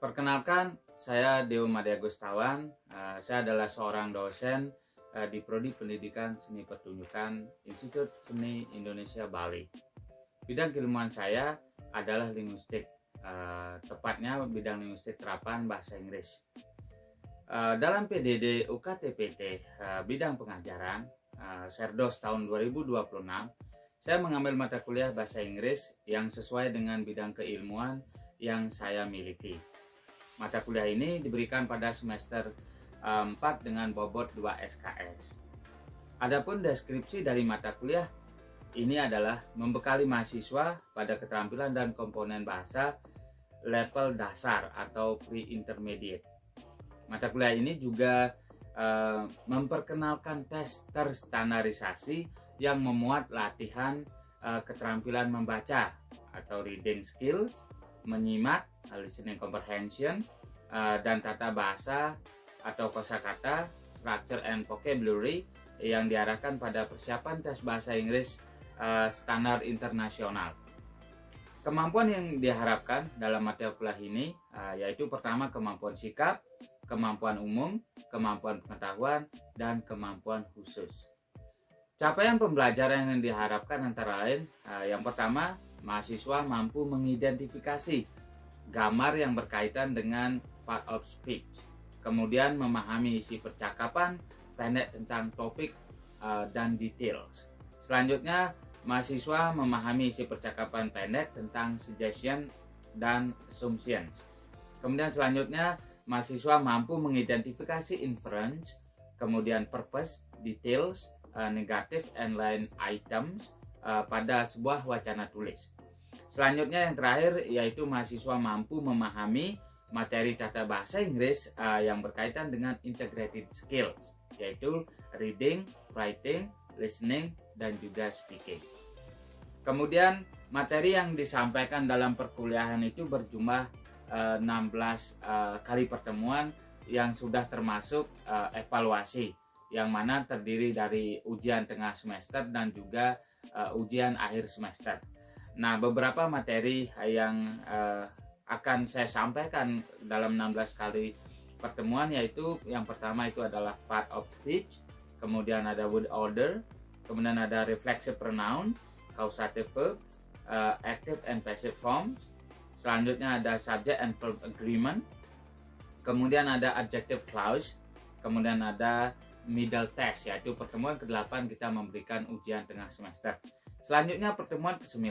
Perkenalkan, saya Deo Madya Gustawan. Saya adalah seorang dosen di Prodi Pendidikan Seni Pertunjukan Institut Seni Indonesia Bali. Bidang keilmuan saya adalah linguistik, tepatnya bidang linguistik terapan bahasa Inggris. Dalam PDD UKT-PT bidang pengajaran Serdos tahun 2026, saya mengambil mata kuliah bahasa Inggris yang sesuai dengan bidang keilmuan yang saya miliki. Mata kuliah ini diberikan pada semester 4 dengan bobot 2 SKS. Adapun deskripsi dari mata kuliah ini adalah membekali mahasiswa pada keterampilan dan komponen bahasa level dasar atau pre-intermediate. Mata kuliah ini juga memperkenalkan tes terstandarisasi yang memuat latihan keterampilan membaca atau reading skills, menyimak listening comprehension, dan tata bahasa atau kosakata, structure and vocabulary yang diarahkan pada persiapan tes bahasa Inggris standar internasional. Kemampuan yang diharapkan dalam mata kuliah ini yaitu pertama kemampuan sikap, kemampuan umum, kemampuan pengetahuan, dan kemampuan khusus. Capaian pembelajaran yang diharapkan antara lain yang pertama, mahasiswa mampu mengidentifikasi gambar yang berkaitan dengan part of speech, kemudian memahami isi percakapan pendek tentang topik dan details. Selanjutnya, mahasiswa memahami isi percakapan pendek tentang suggestion dan assumptions. Kemudian selanjutnya, mahasiswa mampu mengidentifikasi inference, kemudian purpose, details, negative and line items pada sebuah wacana tulis. Selanjutnya yang terakhir yaitu mahasiswa mampu memahami materi tata bahasa Inggris yang berkaitan dengan integrated skills, yaitu reading, writing, listening, dan juga speaking. Kemudian materi yang disampaikan dalam perkuliahan itu berjumlah 16 kali pertemuan yang sudah termasuk evaluasi, yang mana terdiri dari ujian tengah semester dan juga ujian akhir semester. Nah, beberapa materi yang akan saya sampaikan dalam 16 kali pertemuan yaitu yang pertama itu adalah part of speech, kemudian ada word order, kemudian ada reflexive pronouns, causative verbs, active and passive forms, selanjutnya ada subject and verb agreement, kemudian ada adjective clause, kemudian ada middle test yaitu pertemuan ke-8 kita memberikan ujian tengah semester. Selanjutnya pertemuan ke-9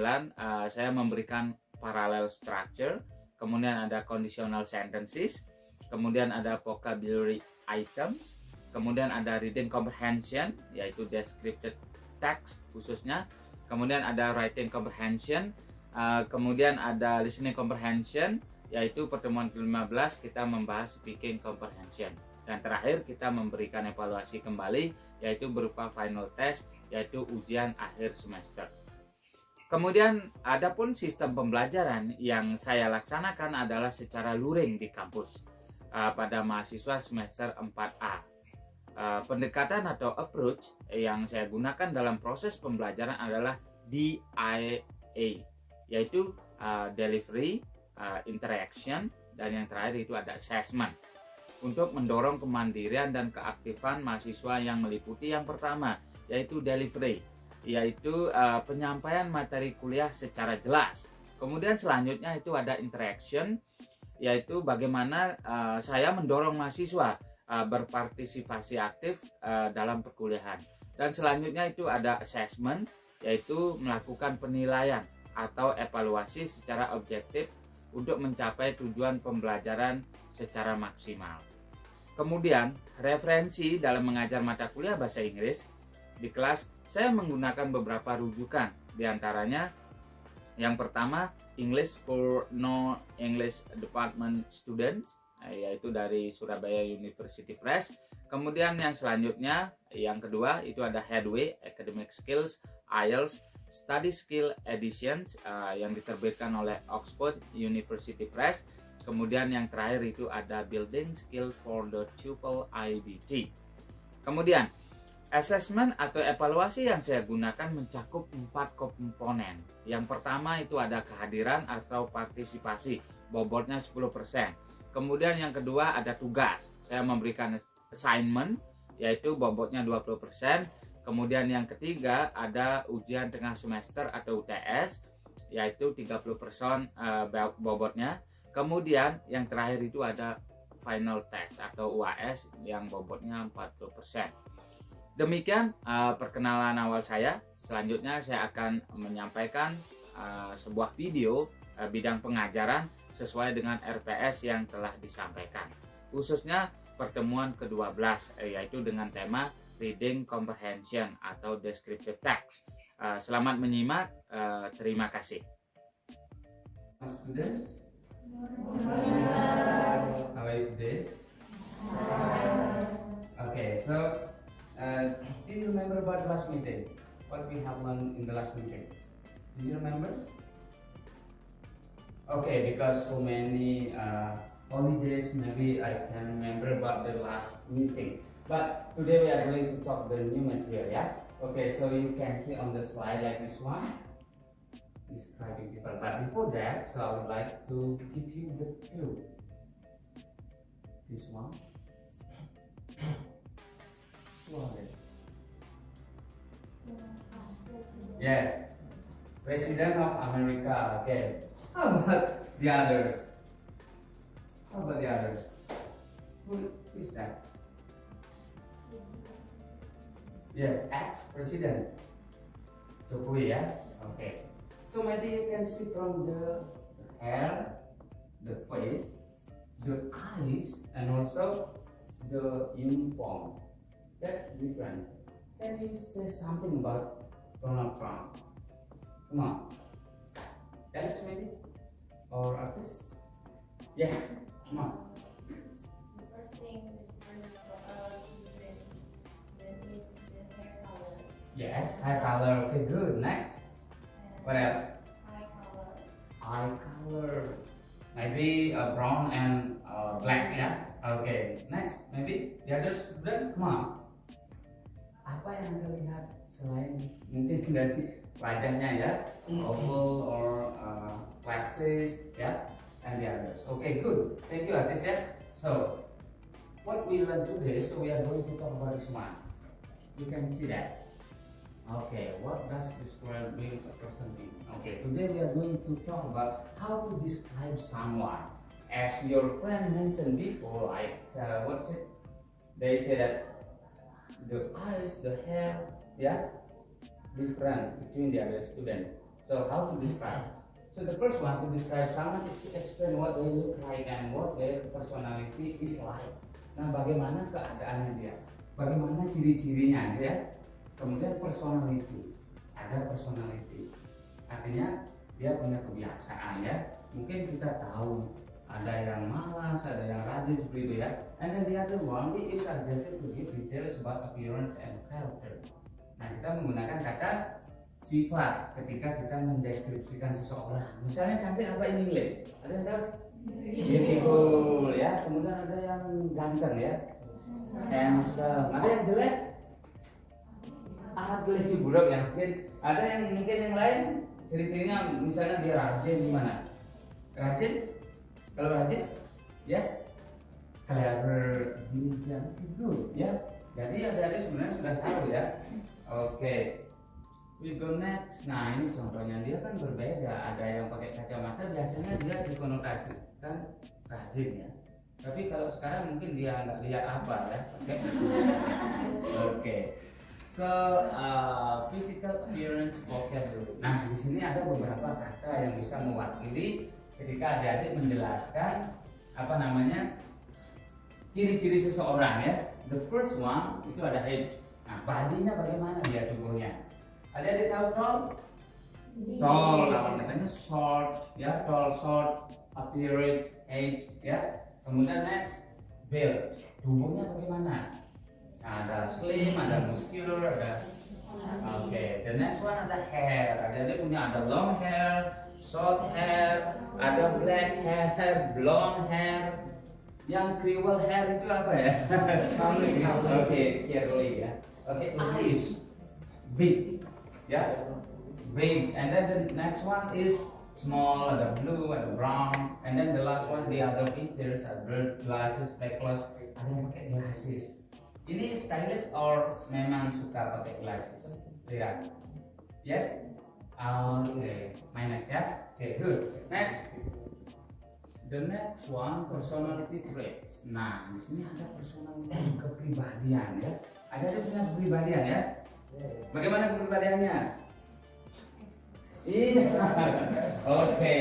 saya memberikan parallel structure, kemudian ada conditional sentences, kemudian ada vocabulary items, kemudian ada reading comprehension yaitu descriptive text khususnya, kemudian ada writing comprehension, kemudian ada listening comprehension yaitu pertemuan ke-15 kita membahas speaking comprehension. Dan terakhir kita memberikan evaluasi kembali yaitu berupa final test yaitu ujian akhir semester. Kemudian adapun sistem pembelajaran yang saya laksanakan adalah secara luring di kampus pada mahasiswa semester 4A. Pendekatan atau approach yang saya gunakan dalam proses pembelajaran adalah DIA, yaitu delivery, interaction, dan yang terakhir itu ada assessment, untuk mendorong kemandirian dan keaktifan mahasiswa yang meliputi yang pertama yaitu delivery, yaitu penyampaian materi kuliah secara jelas. Kemudian selanjutnya itu ada interaction, yaitu bagaimana saya mendorong mahasiswa berpartisipasi aktif dalam perkuliahan. Dan selanjutnya itu ada assessment, yaitu melakukan penilaian atau evaluasi secara objektif untuk mencapai tujuan pembelajaran secara maksimal. Kemudian referensi dalam mengajar mata kuliah bahasa Inggris di kelas saya menggunakan beberapa rujukan, diantaranya yang pertama English for Non-English Department Students yaitu dari Surabaya University Press. Kemudian yang selanjutnya yang kedua itu ada Headway Academic Skills IELTS Study Skill Editions yang diterbitkan oleh Oxford University Press. Kemudian yang terakhir itu ada Building Skill for the TOEFL IBT. Kemudian assessment atau evaluasi yang saya gunakan mencakup 4 komponen. Yang pertama itu ada kehadiran atau partisipasi, bobotnya 10%. Kemudian yang kedua ada tugas. Saya memberikan assignment, yaitu bobotnya 20%. Kemudian yang ketiga ada ujian tengah semester atau UTS, yaitu 30% bobotnya. Kemudian yang terakhir itu ada final test atau UAS yang bobotnya 40%. Demikian perkenalan awal saya. Selanjutnya saya akan menyampaikan sebuah video bidang pengajaran sesuai dengan RPS yang telah disampaikan, khususnya pertemuan ke-12, yaitu dengan tema Reading Comprehension atau Descriptive Text. Selamat menyimak, terima kasih. Students, how are you today? Okay, so do you remember about the last meeting? What we have learned in the last meeting? Do you remember? Okay, because so many holidays, maybe I can remember about the last meeting. But today we are going to talk the new material, yeah? Okay, so you can see on the slide like this one, describing people. But before that, so I would like to give you the clue. This one. Yes, President of America. Okay. How about the others? How about the others? Who is that? Yes, ex-president Jokowi, yeah? Okay. So maybe you can see from the hair, the face, the eyes, and also the uniform. That's different. Can you say something about Donald Trump? Come on. Alex maybe? Or artist? Yes, come on. The first thing that is the hair color. Yes, hair color. Okay, good. Next. And What else? eye color. Eye color. Maybe brown and black, yeah? Okay, next. Maybe the other student? Come on. Apa yang Anda lihat selain mungkin dari wajahnya ya? Oval or flat face, yeah? And the others. Okay, good. Thank you, artist, yeah? So, what we learned today, so we are going to talk about this one. You can see that. Okay, what does this word mean a person mean? Okay, today we are going to talk about how to describe someone. As your friend mentioned before, like, what's it? They say that the eyes, the hair, yeah, different between the other students. So how to describe? So the first one to describe someone is to explain what they look like and what their personality is like. Nah, bagaimana keadaannya dia, bagaimana ciri-cirinya dia, kemudian personality, ada personality, artinya dia punya kebiasaan ya. Mungkin kita tahu ada yang malas, ada yang rajin seperti itu ya. And then the other one we use adjective to give details about appearance and character. Nah, kita menggunakan kata sifat ketika kita mendeskripsikan seseorang. Misalnya cantik apa in English? Ada yang tahu? Beautiful ya. Kemudian ada yang ganteng ya, handsome. Ada yang jelek? Ugly, buruk ya. Mungkin ada yang yang lain ciri-cirinya misalnya dia rajin gimana? Rajin? Kalau rajin, yes, clever, bijak, good ya. Jadi adik-adik sebenarnya sudah tahu ya. Oke. We go next. Nah, ini contohnya dia kan berbeda. Ada yang pakai kacamata, biasanya dia dikonotasikan rajin ya. Tapi kalau sekarang mungkin dia nggak lihat apa ya. Oke. So physical appearance vocabulary. Nah, di sini ada beberapa kata yang bisa mewakili ketika adik-adik menjelaskan apa namanya ciri-ciri seseorang ya. The first one itu ada age. Nah, badinya bagaimana dia tubuhnya? Adik-adik tahu tall? Tall, lawan katanya short, ya, tall, short, appearance, age, ya. Kemudian next, build, tubuhnya bagaimana? Nah, ada slim, ada muscular, ada. Oke, the next one ada hair. Adik-adik punya ada long hair, short hair, ada black hair, blonde hair. Yang kriwel hair itu apa ya? Oke, curly ya. Oke, eyes, big. Yeah, big. And then the next one is small, ada blue, ada brown, and then the last one the other features ada glasses, backless, ada yang pakai glasses. Ini stylish or memang suka pakai glasses? Lihat, yes, okay, minus ya, okay, good. Next, the next one personality traits. Nah, di sini ada personality kepribadian ya. Ada punya kepribadian ya. Bagaimana kepribadiannya? Iya, oke.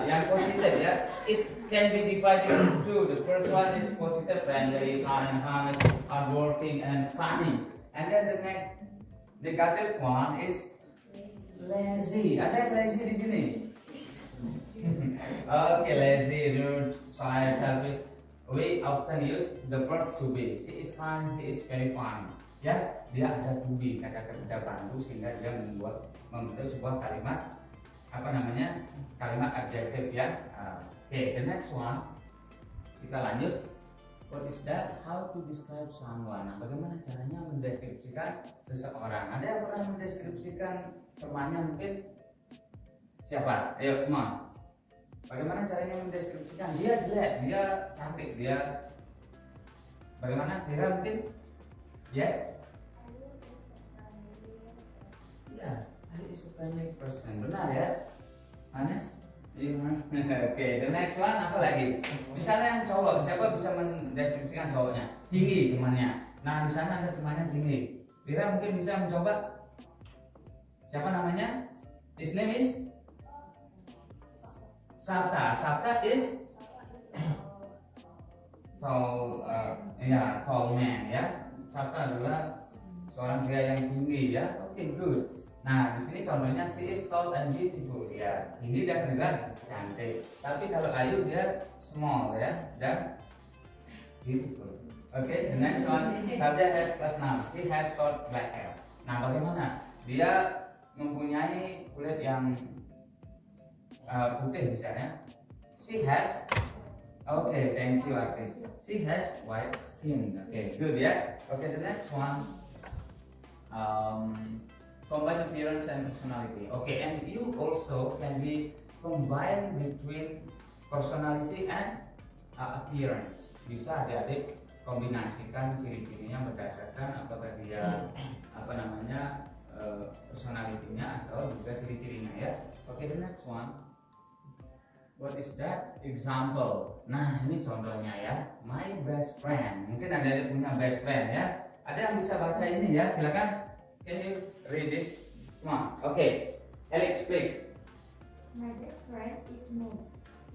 Yang positif ya, it can be divided into two. The first one is positive, friendly, kind, honest, hardworking, and funny. And then the negative one is lazy. Ada yang lazy di sini? Oke, lazy, rude, shy, selfish. We often use the verb to be. She is kind, he is very funny. Ya, dia ada to be, kata kerja bantu sehingga dia membentuk sebuah kalimat kalimat adjektif ya. Oke, the next one kita lanjut. What is that? How to describe someone? Nah, bagaimana caranya mendeskripsikan seseorang? Ada yang pernah mendeskripsikan temannya mungkin? Siapa? Ayo, come on. Bagaimana caranya mendeskripsikan? Dia jelek, dia cantik, dia bagaimana? Kira mungkin? Yes? Ya, Ali is a friendly person. Benar ya? Anes? Oke, the next one apa lagi? Misalnya yang cowok, siapa bisa mendeskripsikan cowoknya? Tinggi temannya. Nah, di sana ada temannya tinggi. Kira mungkin bisa mencoba? Siapa namanya? His name is Sabta. Sabta is tall, tall man ya. Sabta adalah seorang pria yang tinggi ya. Oke, good. Nah, di sini contohnya she is tall and beautiful ya. Tinggi dan juga cantik. Tapi kalau Ayu dia small ya dan beautiful. Oke, the next one. Sabda has plus 6. He has short black hair. Nah, bagaimana? Dia mempunyai kulit yang putih misalnya. She has. Okay, thank you artis. She has white skin. Okay, good ya. Okay, the next one. Combine appearance and personality. Okay, and you also can be combined between personality and appearance. Bisa adik-adik kombinasikan ciri-cirinya berdasarkan apakah dia personalitinya atau juga ciri-cirinya ya. Okay, the next one. What is that? Example. Nah, ini contohnya ya. My best friend. Mungkin ada punya best friend ya. Ada yang bisa baca ini ya? Silakan. Can you read this? Come on. Okay. Alex, please. My best friend is Mo.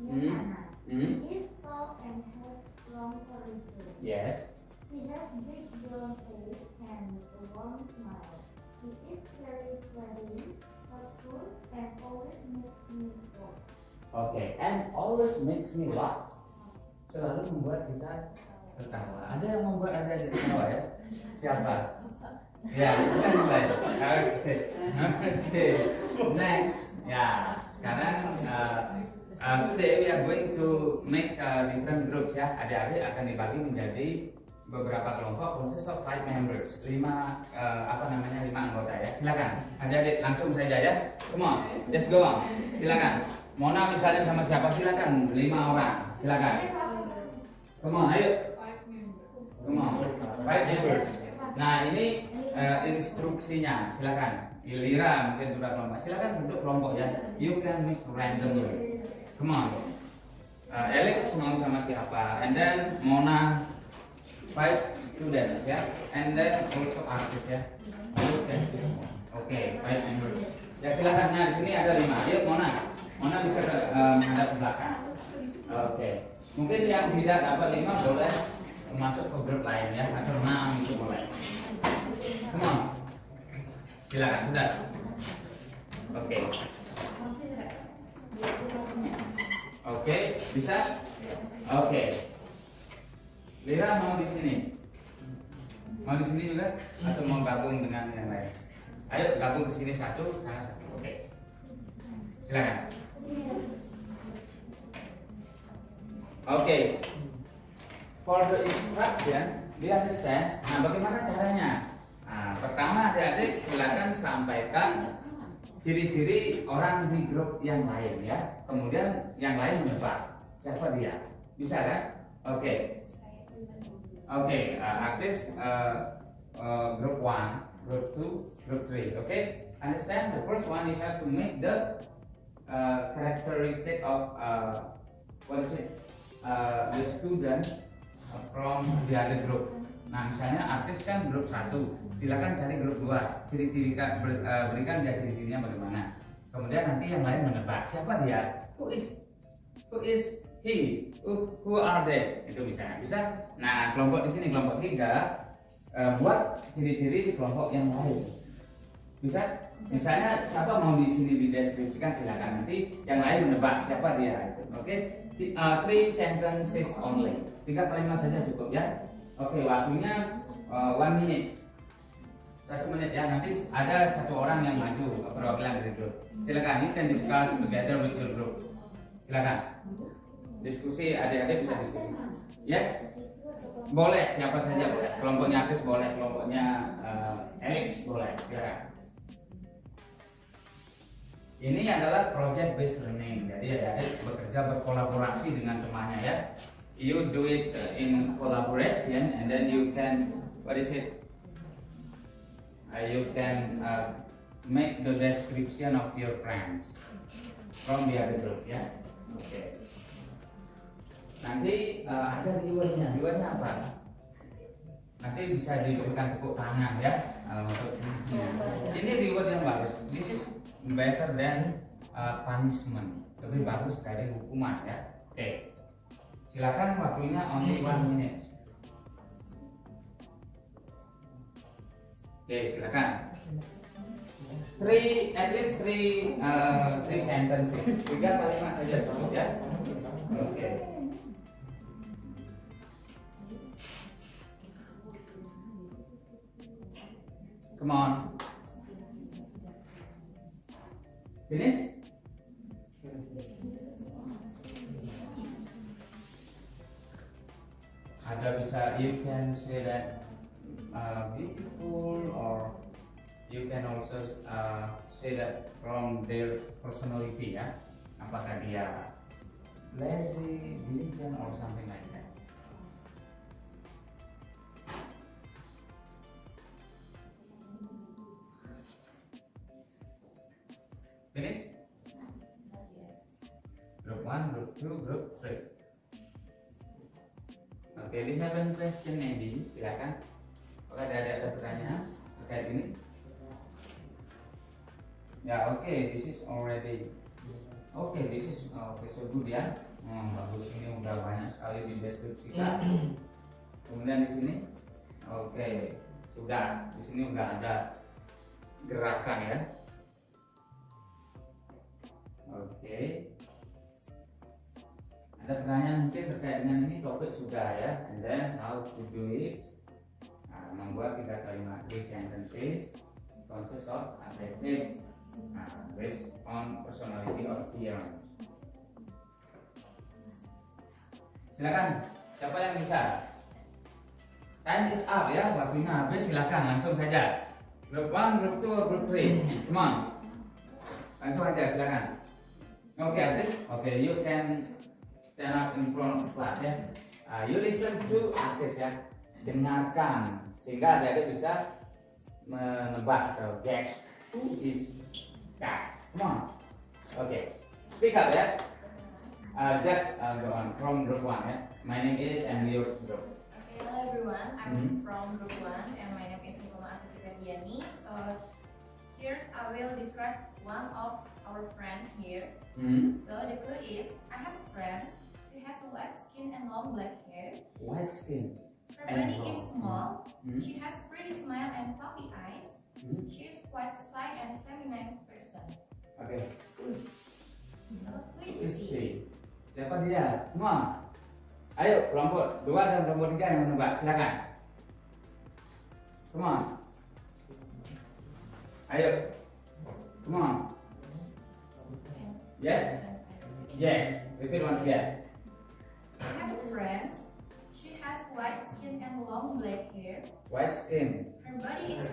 Anna. He is tall and has long curly. Yes. He has big brown face and a warm smile. He is very friendly, helpful, and always makes me laugh. Okay, and always makes me laugh. Selalu membuat kita tertawa. Ada yang membuat Anda tertawa ya? Siapa? Ya, itu kan yang lain. Oke. Next. Ya, sekarang today we are going to make different groups ya. Adik-adik akan dibagi menjadi beberapa kelompok consist of 5 members. 5 anggota ya. Silakan. Adik-adik langsung saja ya. Come on, just go on. Silakan. Mona misalnya sama siapa? Silakan. 5 orang. Silakan. Come on, ayo. Come on. 5 members. Nah, ini instruksinya. Silakan. Giliran mungkin dua kelompok. Silakan bentuk kelompok ya. You can make randomly. Come on. Alex mau sama siapa? And then Mona 5 students ya. And then also artist ya. Oke, 5 members. Ya silakan. Nah, di sini ada 5. Yuk Mona. Mona bisa menghadap ke belakang. Oke. Mungkin yang tidak dapat 5 boleh masuk ke grup lain ya. Atau 6 itu boleh. Come on. Silakan, sudah. Oke. Oke, bisa? Oke. Lira mau di sini? Mau di sini juga atau mau gabung dengan yang lain? Ayo gabung ke sini satu, sana satu. Oke. Silakan. Oke. For the instruction, do you understand? Nah, bagaimana caranya? Nah, pertama adik-adik silakan sampaikan ciri-ciri orang di grup yang lain ya. Kemudian yang lain menebak siapa dia. Bisa kan? Oke. Oke, artis group 1, group 2, group 3. Okay? Understand? The first one you have to make the characteristic of what is it? The students from the other group. Nah, misalnya artis kan grup 1, silakan cari grup 2. Berikan dia ciri-cirinya bagaimana. Kemudian nanti yang lain menebak siapa dia. Who is he? Who are they? Itu bisa. Nah, kelompok di sini kelompok 3 buat ciri-ciri di kelompok yang lain. Bisa? Misalnya siapa mau di sini dideskripsikan silakan, nanti yang lain menebak siapa dia. Oke? 3 sentences only. 3 kalimat saja cukup ya. Oke, waktunya 1 minute. 1 menit ya. Nanti ada satu orang yang maju perwakilan dari grup. Silakan, you can discuss together with your group. Silakan. Diskusi, adik-adik bisa diskusi. Yes? Boleh, siapa saja boleh. Kelompoknya artis boleh, kelompoknya Alex boleh. Silakan. Ini adalah project based learning. Jadi adik-adik bekerja berkolaborasi dengan temannya ya. You do it in collaboration and then you can you can make the description of your friends from the other group ya. Oke. Nanti ada rewardnya. Rewardnya apa? Nanti bisa diberikan tepuk tangan ya. Ini reward yang bagus. This is better than punishment. Lebih bagus dari hukuman ya. Oke. Silakan, waktunya only 1 minute. Oke, silakan. At least three sentences. 3 kalimat saja cukup ya. Oke. Come on. Finish? Ada bisa, you can say that beautiful, or you can also say that from their personality ya. Apakah dia lazy, diligent, or something like that. Finish? Group 1, group 2, group 3. Oke, we have a question maybe, silakan. Apakah ada pertanyaan terkait ini? Ya, oke, this is already. Oke, this is so good ya. Bagus, ini udah banyak sekali dideskripsikan. Kemudian di sini, oke, sudah di sini udah ada gerakan ya. Oke. Ada pertanyaan mungkin terkait dengan ini topik sudah ya. And then how to do it. Membuat 3 kalimat, 3 sentences consist of adjective based on personality or appearance. Silakan, siapa yang bisa? Time is up ya, waktunya habis. Silakan langsung saja. Group 1, group 2, group 3. Come on. Langsung aja silakan. Oke, artis. Oke, you can stand up in front of class ya. You listen to artis ya. Dengarkan sehingga adik-adik bisa menebak atau guess who is that. Come on. Okay. Speak up ya. Just go on from group 1 ya. My name is and your group. Okay, hello everyone. I'm from group 1 and my name is Nikola Artistiani. So here I will describe one of our friends here. So the clue is I have a friend. She has a white skin and long black hair. White skin. Her body is small. She has pretty smile and puppy eyes. She is quite shy and feminine person. Okay. So who Who is is she? she? Siapa dia? Semua. Ayo, kelompok 2 dan kelompok 3 yang menebak. Silakan. Come on. Ayo. Come on. Yes? Yes. Repeat once again. I have a friend. She has white skin and long black hair. White skin. Her body is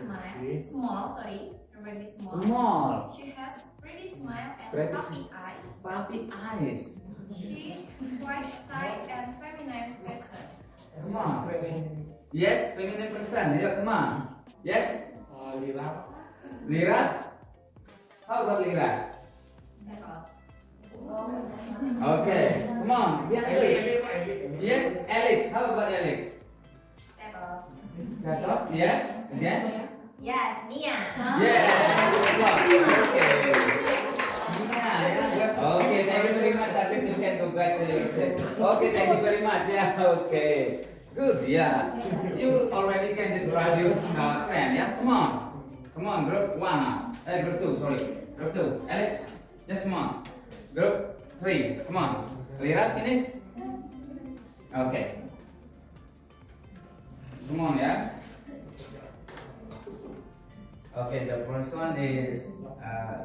small. Her pretty small. Small. She has pretty smile and Pretty puppy eyes. Puppy eyes. She is quite shy and feminine person. Come on. Yes, feminine person. Yeah, come on. Yes. Lira. Lira. How about Lira? That's all. Okay. Come on. The others. Yes, Alex. How about Alex? That's all. Gatot. Yes. Again. Yes, Nia. Yes. Okay. Yeah. Okay. Thank you very much. I think you can go back to your seat. Okay. Thank you very much. Yeah. Okay. Good. Yeah. You already can describe your friend. Yeah. Come on. Come on. Group 1 now. Group 2. Sorry. Group 2. Alex. Just come on. Group 3. Come on. Lira, finish. Okay. Come on, yeah. Okay, the first one is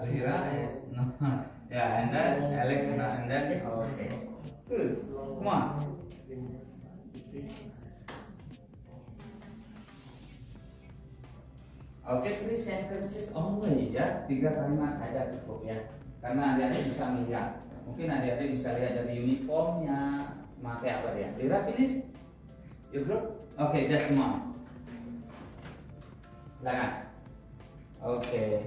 Lira is no, yeah, and then Alex and then okay. Good. Come on. Oke, 3 sentences only ya, 3 kalimat saja cukup ya. Karena adik-adik bisa melihat, mungkin adik-adik bisa lihat dari uniformnya, pakai apa dia. Lira, finish? Your group? Oke, just come on. Silakan. Oke.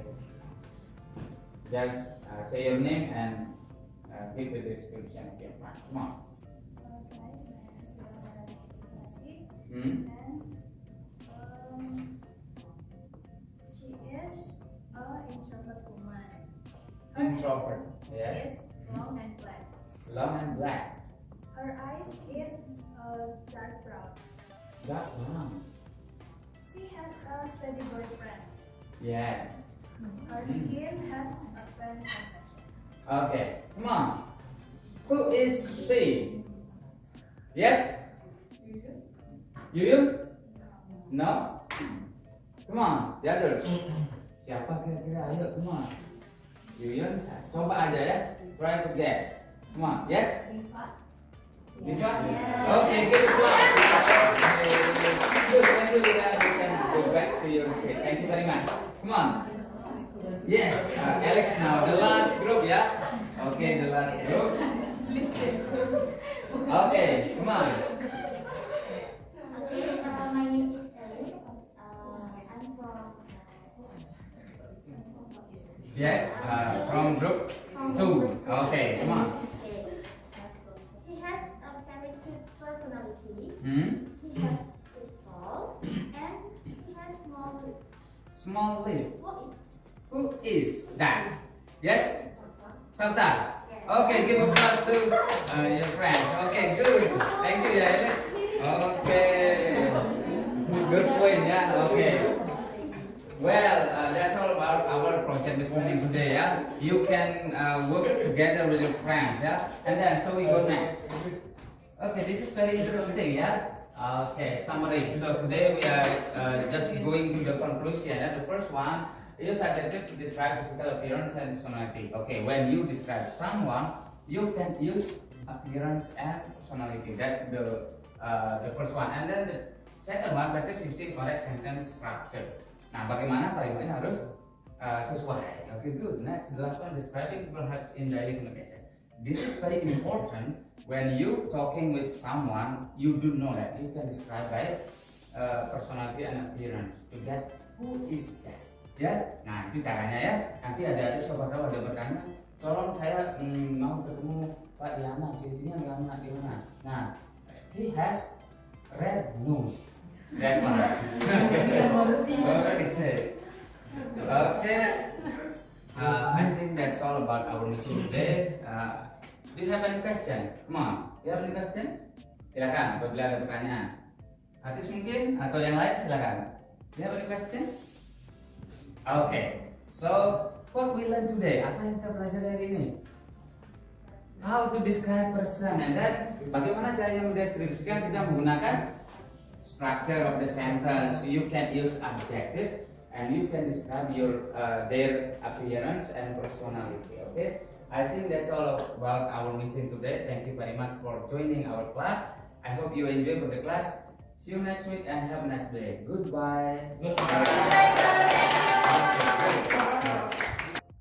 Just say your name and give the description of your class. Come on. Guys, my name is Lira. Hmm? And she is an introvert woman. Introvert. Yes. Is long and black. Long and black. Her eyes is dark brown. Dark brown. She has a steady boyfriend. Yes. Her skin has a tan complexion. Okay, come on. Who is she? Yes? You? No? Come on, the others. Siapa kira-kira? Ayo, come on. Yuyun, coba aja ya. Try to guess. Come on, yes? Diva? Okay, good one. Okay. Good, thank you, Lira. You can go back to your seat. Thank you very much. Come on. Yes, Alex now. The last group, yeah? Okay, the last group. Okay, come on. Okay, my name is Ellie. I'm from. Yes, from group 2. Okay, come on. He has a very cute personality. Hmm? He has is tall and he has small lips. Small lip. What is Who is that? Yes? Santa? Santa. Okay, give applause to your friends. Okay, good. Thank you, ya, Alex. Okay. Good point, yeah. Okay. Well, that's all about our project listening today, yeah. You can work together with your friends, yeah. And then, so we go next. Okay, this is very interesting, yeah. Okay, summary. So today we are just going to the conclusion. And the first one. Use adjective to describe physical appearance and personality. Okay, when you describe someone, you can use appearance and personality. That's the first one. And then the second one, practice using correct sentence structure. Nah, bagaimana kalimatnya harus sesuai. Okay, good. Next, the last one, describing perhaps in daily communication. This is very important. When you talking with someone, you do know that you can describe by personality and appearance to get who is that. Ya, nah itu caranya ya. Nanti ada siapa tahu ada bertanya, tolong saya mau ketemu Pak Diana, ciri-cirinya gimana? Nah, he has red nose. That one. Okay. I think that's all about our meeting today. Do you have any question? Come on. You have any question? Silakan. Apabila ada pertanyaan. Artis mungkin atau yang lain silakan. Do you have any question? Okay, so what we learn today? Apa yang kita belajar hari ini? How to describe person, and then bagaimana caranya mendeskripsikan? Kita menggunakan structure of the sentence. You can use adjective, and you can describe your their appearance and personality. Okay, I think that's all about our meeting today. Thank you very much for joining our class. I hope you enjoy the class. See you next week and have a nice day. Goodbye. Goodbye. Bye, sir. Thank you.